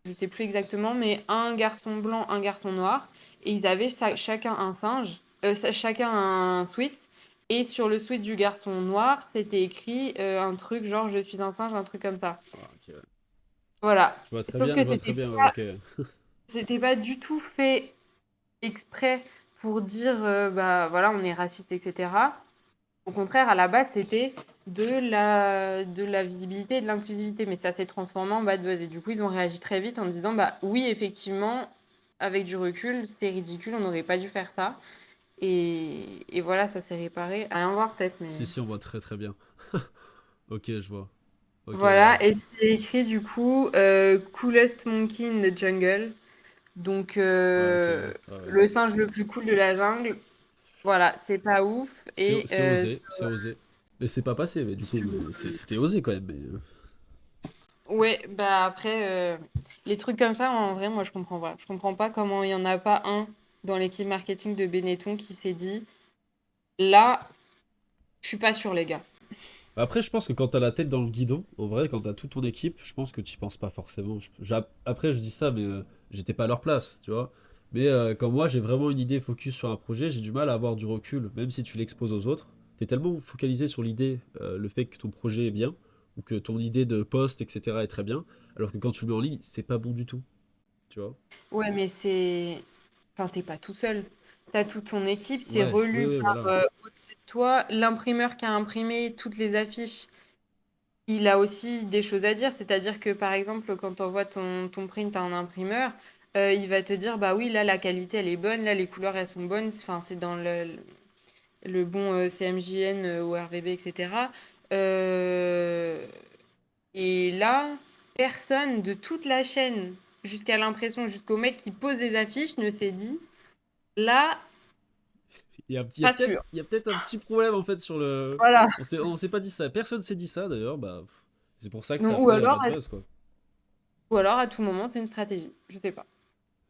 S2: je sais plus exactement, mais un garçon blanc, un garçon noir, et ils avaient chacun un singe, chacun un sweat, et sur le sweat du garçon noir, c'était écrit un truc genre je suis un singe, un truc comme ça.
S1: Ah, ok, ouais.
S2: Voilà.
S1: Je vois très
S2: Sauf
S1: bien, je
S2: que
S1: vois très bien, ouais, ok.
S2: c'était pas du tout fait exprès pour dire bah voilà, on est raciste, etc. Au contraire, à la base, c'était de la visibilité et de l'inclusivité, mais ça s'est transformé en bad buzz. Et du coup, ils ont réagi très vite en disant, bah oui, effectivement, avec du recul, c'est ridicule, on n'aurait pas dû faire ça. Et voilà, ça s'est réparé. À rien voir peut-être, mais
S1: Si, si, on voit très très bien. Ok, je vois. Ok, ouais.
S2: voilà. Et c'est écrit du coup Coolest Monkey in the Jungle. Donc
S1: Ouais, ok, ouais. Ouais, ouais.
S2: le singe le plus cool de la jungle. Voilà, c'est pas ouf. Et
S1: C'est osé, c'est osé. Mais c'est pas passé, mais du coup, c'était osé quand même.
S2: ouais, bah après, les trucs comme ça, en vrai, moi, je comprends pas. Je comprends pas comment il y en a pas un dans l'équipe marketing de Benetton qui s'est dit, là, je suis pas sûr, les gars.
S1: Après, je pense que quand t'as la tête dans le guidon, en vrai, quand t'as toute ton équipe, je pense que tu penses pas forcément. Après, je dis ça, mais j'étais pas à leur place, tu vois. Mais quand moi, j'ai vraiment une idée focus sur un projet, j'ai du mal à avoir du recul, même si tu l'exposes aux autres. T'es tellement focalisé sur l'idée, le fait que ton projet est bien, ou que ton idée de poste, etc. est très bien, alors que quand tu le mets en ligne, c'est pas bon du tout, tu vois.
S2: Ouais, mais c'est... enfin, t'es pas tout seul. Tu as toute ton équipe, c'est
S1: Ouais, oui,
S2: relu
S1: oui,
S2: par
S1: voilà.
S2: au-dessus de toi. L'imprimeur qui a imprimé toutes les affiches, il a aussi des choses à dire. C'est-à-dire que, par exemple, quand tu envoies ton print à un imprimeur, il va te dire, bah oui, là, la qualité, elle est bonne, là, les couleurs, elles sont bonnes. Enfin, c'est dans le bon CMJN ou RVB, etc. Euh, et là, personne de toute la chaîne, jusqu'à l'impression, jusqu'au mec qui pose des affiches, ne s'est dit, là, pas sûr.
S1: Il y a peut-être un petit problème en fait sur le.
S2: Voilà.
S1: On s'est pas dit ça. Personne s'est dit ça d'ailleurs. Bah, c'est pour ça que ça
S2: Donc,
S1: a fait un bad buzz quoi.
S2: ou alors, à tout moment, c'est une stratégie. Je sais pas.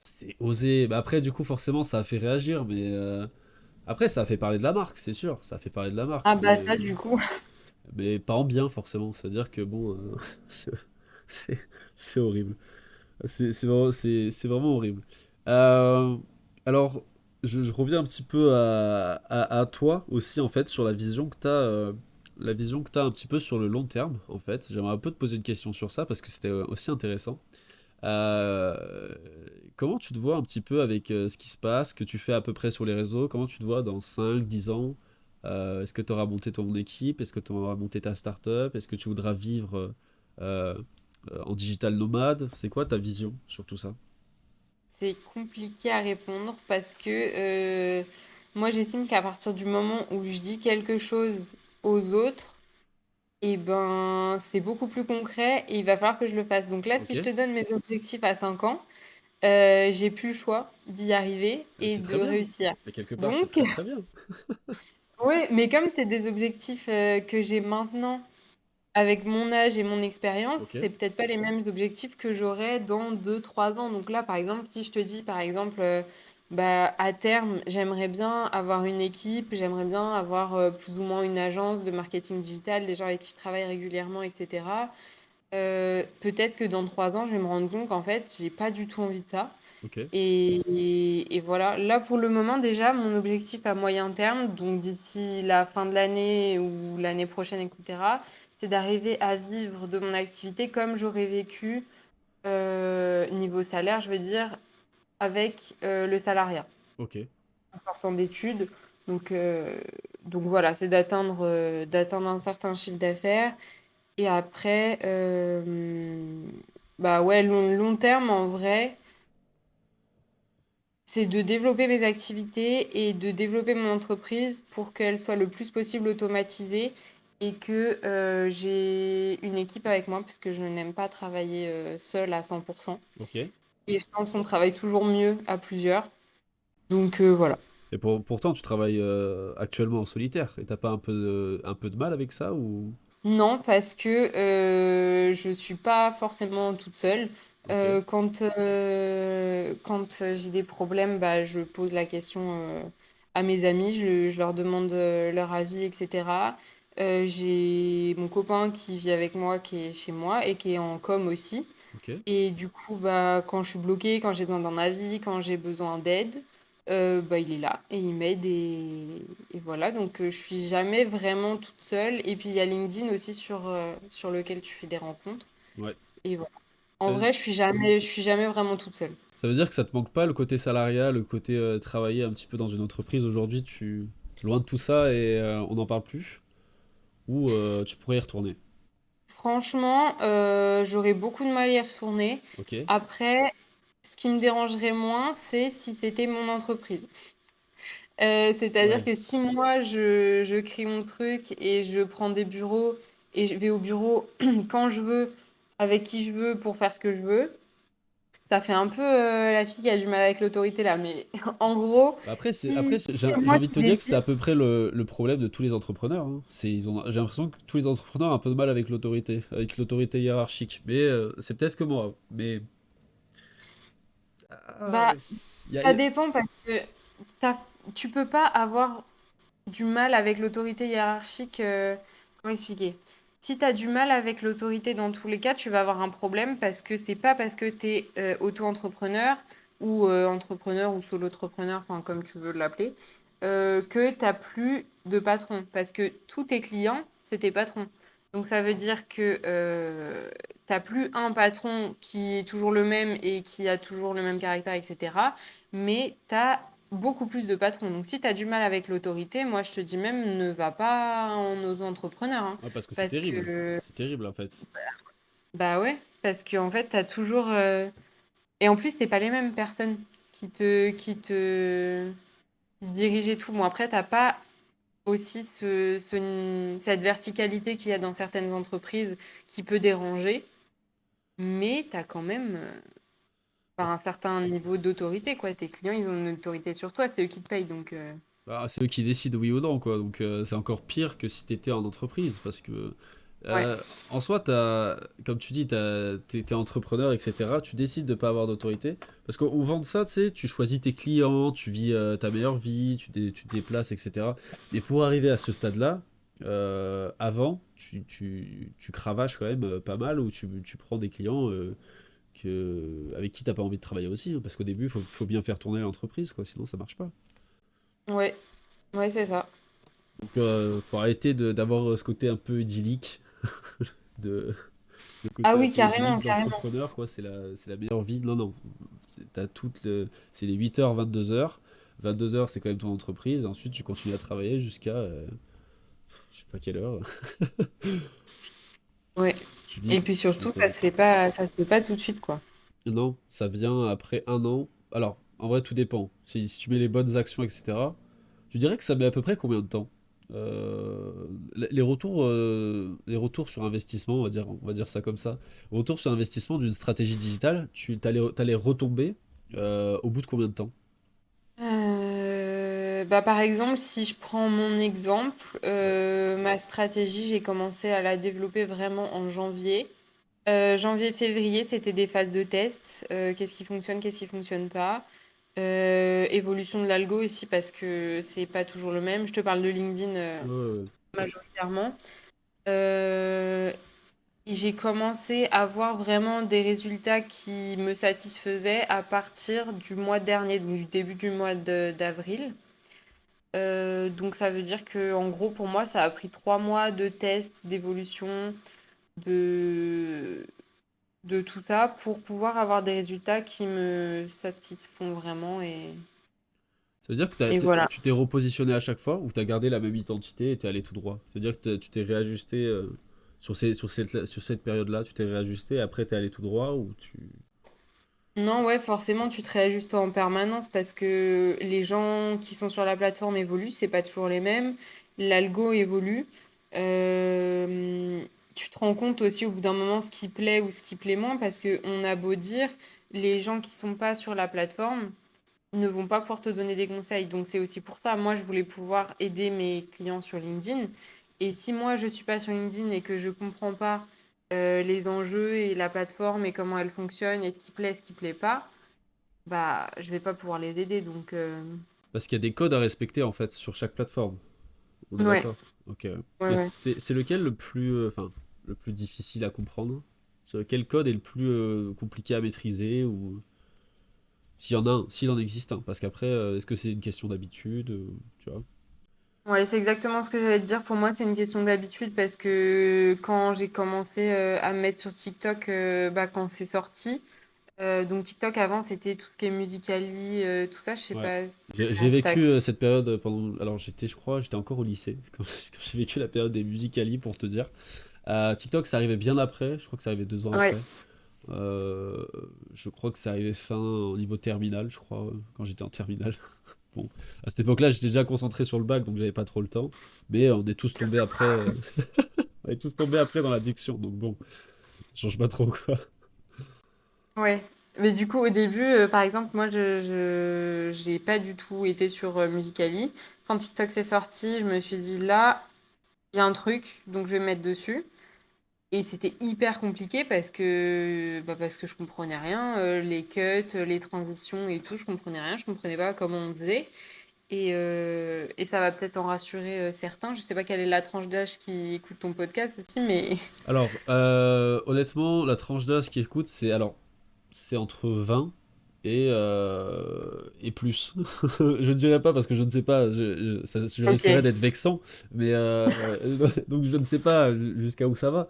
S1: C'est osé. Bah après, du coup, forcément, ça a fait réagir, mais après, ça a fait parler de la marque, c'est sûr. Ça a fait parler de la marque,
S2: Ah bah ça, du coup.
S1: mais pas en bien forcément. C'est-à-dire que bon, c'est c'est horrible. C'est vraiment horrible. Euh, alors, je reviens un petit peu à toi aussi, en fait, sur la vision que tu as, la vision que tu un petit peu sur le long terme, en fait. J'aimerais un peu te poser une question sur ça, parce que c'était aussi intéressant. Euh, Comment tu te vois un petit peu avec ce qui se passe, ce que tu fais à peu près sur les réseaux? Comment tu te vois dans 5 10 ans? Est-ce que tu auras monté ton équipe? Est-ce que tu auras monté ta startup? Est-ce que tu voudras vivre euh, en digital nomade? C'est quoi ta vision sur tout ça?
S2: C'est compliqué à répondre parce que moi, j'estime qu'à partir du moment où je dis quelque chose aux autres, et ben, c'est beaucoup plus concret et il va falloir que je le fasse. Donc là,
S1: Ok.
S2: si je te donne mes objectifs à 5 ans, j'ai plus le choix d'y arriver et
S1: C'est
S2: de
S1: très bien.
S2: réussir.
S1: Et quelque part, c'est
S2: Donc,
S1: très très bien.
S2: oui, mais comme c'est des objectifs que j'ai maintenant, avec mon âge et mon expérience,
S1: Ok.
S2: c'est peut-être pas les mêmes objectifs que j'aurai dans 2 3 ans. Donc là, par exemple, si je te dis, par exemple, bah, à terme, j'aimerais bien avoir une équipe, j'aimerais bien avoir plus ou moins une agence de marketing digital, des gens avec qui je travaille régulièrement, etc. Peut-être que dans 3 ans, je vais me rendre compte qu'en fait, j'ai pas du tout envie de ça.
S1: Ok.
S2: Et voilà, là pour le moment déjà, mon objectif à moyen terme, donc d'ici la fin de l'année ou l'année prochaine, etc., c'est d'arriver à vivre de mon activité comme j'aurais vécu niveau salaire, je veux dire, avec le salariat
S1: Ok.
S2: en sortant d'études. Donc, euh, donc voilà, c'est d'atteindre un certain chiffre d'affaires. Et après, bah ouais, long terme en vrai. C'est de développer mes activités et de développer mon entreprise pour qu'elle soit le plus possible automatisée et que j'ai une équipe avec moi parce que je n'aime pas travailler seule à 100%.
S1: Ok.
S2: Et je pense qu'on travaille toujours mieux à plusieurs. Donc voilà.
S1: Et pourtant, tu travailles actuellement en solitaire. Et t'as pas un peu de mal avec ça ou...
S2: Non, parce que je suis pas forcément toute seule.
S1: Ok.
S2: Quand j'ai des problèmes, bah, je pose la question à mes amis, je leur demande leur avis, etc. J'ai mon copain qui vit avec moi, qui est chez moi et qui est en com aussi.
S1: Ok.
S2: Et du coup, bah, quand je suis bloquée, quand j'ai besoin d'un avis, quand j'ai besoin d'aide, bah, il est là et il m'aide et voilà. Donc, je suis jamais vraiment toute seule. Et puis, il y a LinkedIn aussi sur lequel tu fais des rencontres.
S1: Ouais.
S2: Et voilà. En
S1: Ça veut,
S2: vrai, je suis jamais vraiment toute seule.
S1: ça veut dire que ça te manque pas le côté salariat, le côté travailler un petit peu dans une entreprise. Aujourd'hui, tu loin de tout ça et on n'en parle plus. Ou tu pourrais y retourner.
S2: Franchement, j'aurais beaucoup de mal à y retourner.
S1: Ok.
S2: Après, ce qui me dérangerait moins, c'est si c'était mon entreprise. C'est-à-dire
S1: Ouais.
S2: que si moi je crée mon truc et je prends des bureaux et je vais au bureau quand je veux, avec qui je veux pour faire ce que je veux, ça fait un peu la fille qui a du mal avec l'autorité là. Mais en gros,
S1: Bah après,
S2: si c'est
S1: j'ai
S2: moi
S1: envie de
S2: qui
S1: te dire que c'est
S2: décide,
S1: à peu près le problème de tous les entrepreneurs, hein. J'ai l'impression que tous les entrepreneurs ont un peu de mal avec l'autorité hiérarchique. Mais c'est peut-être que moi. Mais ah,
S2: bah ça
S1: y a-
S2: dépend parce que t'as- tu peux pas avoir du mal avec l'autorité hiérarchique. Comment expliquer? Si tu as du mal avec l'autorité dans tous les cas, tu vas avoir un problème parce que c'est pas parce que tu es auto-entrepreneur ou entrepreneur ou solo-entrepreneur, enfin comme tu veux l'appeler, que tu plus de patron. Parce que tous tes clients, c'est tes patrons. Donc ça veut dire que t'as plus un patron qui est toujours le même et qui a toujours le même caractère, etc. Mais t'as beaucoup plus de patrons. Donc si t'as du mal avec l'autorité, moi je te dis même ne va pas en auto-entrepreneur, hein.
S1: Ah, parce que c'est
S2: Parce
S1: terrible.
S2: que
S1: C'est terrible en fait.
S2: bah ouais, parce qu'en fait t'as toujours et en plus c'est pas les mêmes personnes qui te dirigent et tout. Bon après t'as pas aussi cette verticalité qu'il y a dans certaines entreprises qui peut déranger, mais tu as quand même un certain niveau d'autorité, quoi. Tes clients, ils ont une autorité sur toi, c'est eux qui te payent, donc
S1: Ah, c'est eux qui décident oui ou non, quoi. Donc c'est encore pire que si t'étais en entreprise, parce que
S2: ouais.
S1: euh, en soi, comme tu dis, t'es entrepreneur, etc. Tu décides de pas avoir d'autorité, parce qu'au vend de ça, tu sais, tu choisis tes clients, tu vis ta meilleure vie, tu te déplaces, etc. Mais pour arriver à ce stade-là, avant, tu cravaches quand même pas mal, ou tu prends des clients avec qui t'as pas envie de travailler aussi, hein, parce qu'au début, faut bien faire tourner l'entreprise, quoi, sinon ça marche pas.
S2: Ouais, ouais, c'est ça.
S1: Donc, faut arrêter d'avoir ce côté un peu idyllique, de, le
S2: Ah
S1: côté un
S2: oui,
S1: peu
S2: carrément,
S1: idyllique
S2: carrément.
S1: d'entrepreneur, quoi. C'est la meilleure vie. Non, non. C'est les 8h, 22h. 22h, c'est quand même ton entreprise. Ensuite, tu continues à travailler jusqu'à, je sais pas quelle heure.
S2: Ouais.
S1: Tu
S2: Et
S1: vis,
S2: puis
S1: tu vis
S2: surtout,
S1: ta vie.
S2: ça se fait pas tout de suite, quoi.
S1: Non, ça vient après un an. Alors, en vrai, tout dépend. Si tu mets les bonnes actions, etc., tu dirais que ça met à peu près combien de temps? Euh, les retours sur investissement, on va dire ça comme ça. Retour sur investissement d'une stratégie digitale, t'as les retombées au bout de combien de temps?
S2: Bah, par exemple, si je prends mon exemple,
S1: Ouais.
S2: ma stratégie, j'ai commencé à la développer vraiment en janvier. Janvier-février, c'était des phases de test. Qu'est-ce qui fonctionne pas. Évolution de l'algo aussi parce que c'est pas toujours le même. Je te parle de LinkedIn
S1: Ouais, ouais,
S2: majoritairement. Euh, et j'ai commencé à voir vraiment des résultats qui me satisfaisaient à partir du mois dernier, donc du début du mois d'avril. Donc ça veut dire que en gros pour moi ça a pris 3 mois de tests, d'évolution, de tout ça pour pouvoir avoir des résultats qui me satisfont vraiment
S1: Ça veut dire que
S2: et voilà.
S1: tu t'es repositionné à chaque fois ou t'as gardé la même identité et t'es allé tout droit? Ça veut dire que tu t'es réajusté sur cette période-là, tu t'es réajusté et après t'es allé tout droit ou tu...
S2: Non, ouais, forcément, tu te réajustes en permanence parce que les gens qui sont sur la plateforme évoluent, c'est pas toujours les mêmes. L'algo évolue. Euh, Tu te rends compte aussi au bout d'un moment ce qui plaît ou ce qui plaît moins parce que on a beau dire, les gens qui sont pas sur la plateforme ne vont pas pouvoir te donner des conseils. Donc c'est aussi pour ça, moi, je voulais pouvoir aider mes clients sur LinkedIn. Et si moi, je suis pas sur LinkedIn et que je comprends pas les enjeux et la plateforme et comment elle fonctionne et ce qui plaît pas, bah, je vais pas pouvoir les aider. Donc,
S1: Parce qu'il y a des codes à respecter en fait sur chaque plateforme. On est
S2: ouais,
S1: d'accord? Ok.
S2: ouais,
S1: Et
S2: ouais.
S1: c'est lequel le plus, le plus difficile à comprendre? Quel code est le plus compliqué à maîtriser ou s'il y en a un, s'il en existe un? Parce qu'après, est-ce que c'est une question d'habitude, tu vois?
S2: Ouais, c'est exactement ce que j'allais te dire. Pour moi, c'est une question d'habitude parce que quand j'ai commencé à me mettre sur TikTok, bah, quand c'est sorti, donc TikTok avant, c'était tout ce qui est Musical.ly, tout ça. Je sais
S1: Ouais.
S2: pas
S1: J'ai
S2: si t'as.
S1: vécu cette période pendant. Alors je crois, j'étais encore au lycée quand j'ai vécu la période des Musical.ly pour te dire. TikTok, ça arrivait bien après. Je crois que ça arrivait 2 ans
S2: Ouais.
S1: après. Euh, je crois que ça arrivait fin au niveau terminal, je crois, quand j'étais en terminale. Bon, à cette époque-là, j'étais déjà concentré sur le bac, donc j'avais pas trop le temps. Mais on est tous tombés après. On est tous tombés après dans l'addiction, donc bon, ça change pas trop quoi.
S2: Ouais. Mais du coup, au début, par exemple, moi, j'ai pas du tout été sur Musical.ly. Quand TikTok s'est sorti, je me suis dit, là, il y a un truc, donc je vais me mettre dessus. Et c'était hyper compliqué parce que je comprenais rien, les cuts, les transitions et tout, je comprenais rien, je comprenais pas comment on faisait. Et ça va peut-être en rassurer certains. Je sais pas quelle est la tranche d'âge qui écoute ton podcast aussi, mais
S1: Alors, honnêtement, la tranche d'âge qui écoute, c'est entre 20. et plus. Je ne dirais pas parce que je ne sais pas, je risquerais
S2: Ok.
S1: d'être vexant, mais donc je ne sais pas jusqu'à où ça va.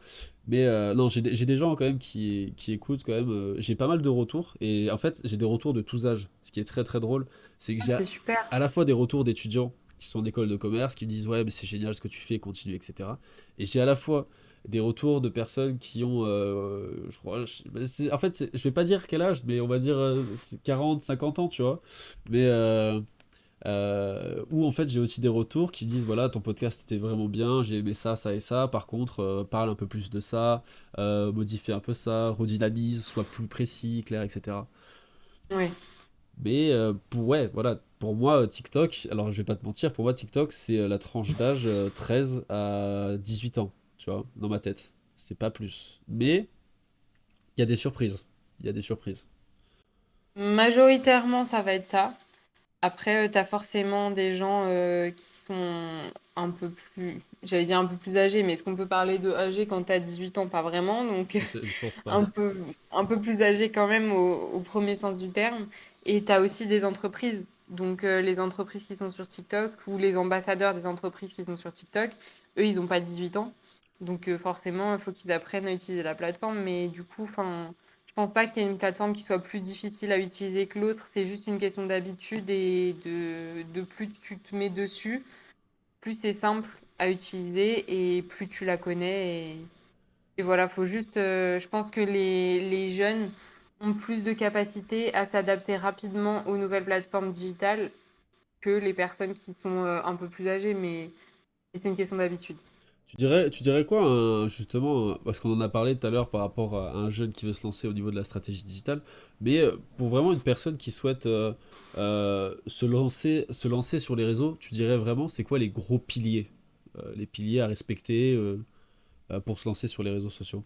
S1: Mais non, j'ai des gens quand même qui écoutent quand même. J'ai pas mal de retours et en fait j'ai des retours de tous âges. Ce qui est très très drôle, c'est que
S2: Ah,
S1: j'ai
S2: c'est super.
S1: à la fois des retours d'étudiants qui sont en école de commerce qui me disent ouais mais c'est génial ce que tu fais, continue, etc. Et j'ai à la fois des retours de personnes qui ont, je crois, en fait, je vais pas dire quel âge, mais on va dire 40, 50 ans, tu vois. Mais où en fait j'ai aussi des retours qui me disent voilà, ton podcast était vraiment bien, j'ai aimé ça, ça et ça. Par contre, parle un peu plus de ça, modifie un peu ça, redynamise, sois plus précis, clair, etc.
S2: Ouais.
S1: Mais ouais, voilà, pour moi, TikTok, alors je vais pas te mentir, pour moi, TikTok, c'est la tranche d'âge 13 à 18 ans, tu vois, dans ma tête. C'est pas plus. Mais il y a des surprises. Il y a des surprises.
S2: Majoritairement, ça va être ça. Après, tu as forcément des gens qui sont un peu plus, j'allais dire un peu plus âgés, mais est-ce qu'on peut parler de âgés quand tu as 18 ans? Pas vraiment, donc
S1: Je pense pas.
S2: un peu, un peu plus âgés quand même au premier sens du terme. Et tu as aussi des entreprises, donc les entreprises qui sont sur TikTok ou les ambassadeurs des entreprises qui sont sur TikTok, eux, ils n'ont pas 18 ans. Donc forcément, il faut qu'ils apprennent à utiliser la plateforme, mais du coup, enfin. Je pense pas qu'il y ait une plateforme qui soit plus difficile à utiliser que l'autre. C'est juste une question d'habitude et de plus tu te mets dessus, plus c'est simple à utiliser et plus tu la connais. Et voilà, faut juste. Je pense que les jeunes ont plus de capacité à s'adapter rapidement aux nouvelles plateformes digitales que les personnes qui sont un peu plus âgées, mais c'est une question d'habitude.
S1: Tu dirais quoi, justement, parce qu'on en a parlé tout à l'heure par rapport à un jeune qui veut se lancer au niveau de la stratégie digitale, mais pour vraiment une personne qui souhaite se lancer sur les réseaux, tu dirais vraiment, c'est quoi les piliers à respecter pour se lancer sur les réseaux sociaux?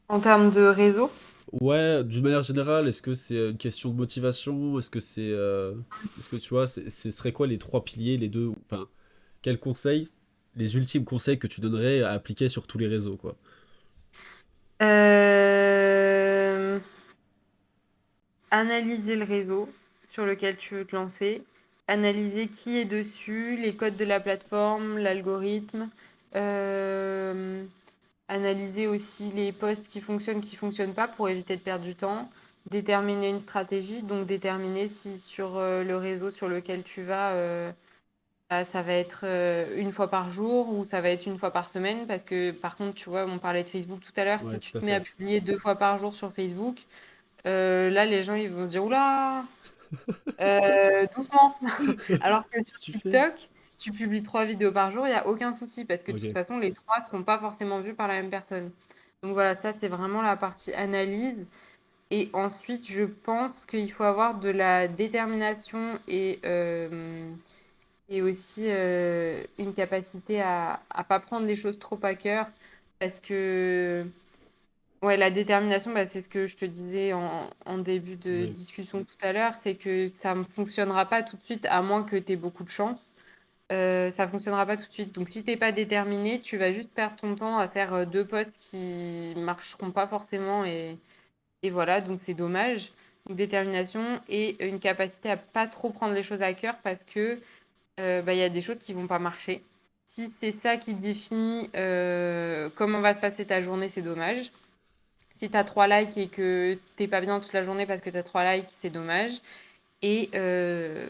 S2: En termes de réseau,
S1: Ouais, d'une manière générale, est-ce que c'est une question de motivation? Est-ce que tu vois, ce serait quoi les trois piliers, les deux, enfin, quels conseils, les ultimes conseils que tu donnerais à appliquer sur tous les réseaux, quoi?
S2: euh, analyser le réseau sur lequel tu veux te lancer, analyser qui est dessus, les codes de la plateforme, l'algorithme, euh, analyser aussi les posts qui fonctionnent pas pour éviter de perdre du temps, déterminer une stratégie, donc déterminer si sur le réseau sur lequel tu vas, bah, ça va être une fois par jour ou ça va être une fois par semaine, parce que par contre, tu vois, on parlait de Facebook tout à l'heure, si
S1: Ouais,
S2: tu
S1: tout à
S2: te mets à
S1: fait.
S2: publier 2 fois par jour sur Facebook, là, les gens, ils vont se dire, oula, doucement. Alors que sur
S1: Qu'est-ce que tu fais?
S2: TikTok, tu publies 3 vidéos par jour, il n'y a aucun souci parce que de toute
S1: Ok.
S2: façon, les trois ne seront pas forcément vus par la même personne. Donc voilà, ça, c'est vraiment la partie analyse. Et ensuite, je pense qu'il faut avoir de la détermination et aussi une capacité à pas prendre les choses trop à cœur parce que ouais, la détermination, bah, c'est ce que je te disais en début de
S1: Oui.
S2: discussion tout à l'heure, c'est que ça ne fonctionnera pas tout de suite, à moins que tu aies beaucoup de chance. Ça ne fonctionnera pas tout de suite. Donc, si tu n'es pas déterminé, tu vas juste perdre ton temps à faire 2 postes qui marcheront pas forcément. Et voilà, donc c'est dommage. Donc, détermination et une capacité à pas trop prendre les choses à cœur parce que bah, il y a des choses qui vont pas marcher. Si c'est ça qui définit comment va se passer ta journée, c'est dommage. Si tu as 3 likes et que t'es pas bien toute la journée parce que tu as 3 likes, c'est dommage. Et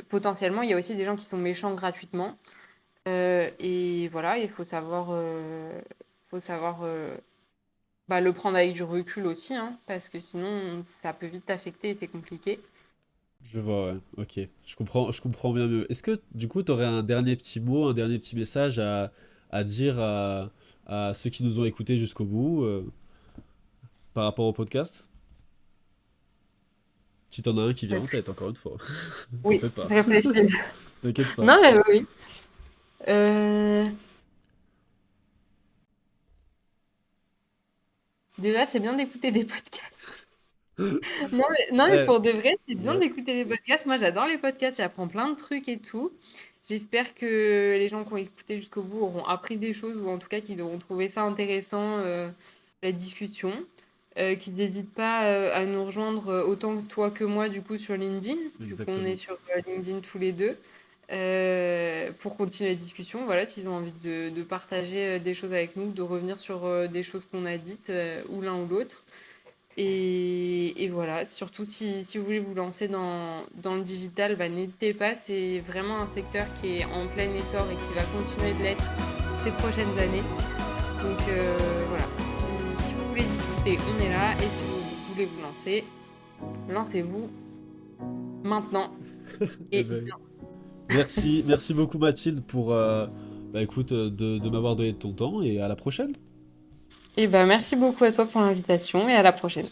S2: potentiellement, il y a aussi des gens qui sont méchants gratuitement. Et voilà, il faut savoir bah, le prendre avec du recul aussi, hein, parce que sinon, ça peut vite t'affecter et c'est compliqué.
S1: Je vois, ouais. Ok. Je comprends bien mieux. Est-ce que, du coup, tu aurais un dernier petit mot, un dernier petit message à dire à ceux qui nous ont écoutés jusqu'au bout par rapport au podcast? Si t'en as un qui vient en tête, encore une fois. T'en
S2: Oui,
S1: fais pas.
S2: je réfléchis.
S1: T'inquiète pas.
S2: Non, mais oui. Euh, Déjà, c'est bien d'écouter des podcasts. Non, mais
S1: Eh,
S2: pour de vrai, c'est bien
S1: ouais.
S2: d'écouter des podcasts. Moi, j'adore les podcasts, j'apprends plein de trucs et tout. J'espère que les gens qui ont écouté jusqu'au bout auront appris des choses ou en tout cas qu'ils auront trouvé ça intéressant, la discussion. qu'ils n'hésitent pas à nous rejoindre autant que toi que moi, du coup, sur LinkedIn, vu qu'on est
S1: Exactement.
S2: sur LinkedIn tous les deux, pour continuer la discussion. Voilà, s'ils ont envie de partager des choses avec nous, de revenir sur des choses qu'on a dites, ou l'un ou l'autre. Et voilà, surtout si vous voulez vous lancer dans le digital, bah, n'hésitez pas, c'est vraiment un secteur qui est en plein essor et qui va continuer de l'être ces prochaines années. Donc voilà, si vous voulez discuter, on est là. Et si vous voulez vous lancer, lancez-vous maintenant.
S1: Eh
S2: Et
S1: ben, merci beaucoup Mathilde pour bah, écoute, de m'avoir donné de ton temps et à la prochaine.
S2: bah, merci beaucoup à toi pour l'invitation et à la prochaine.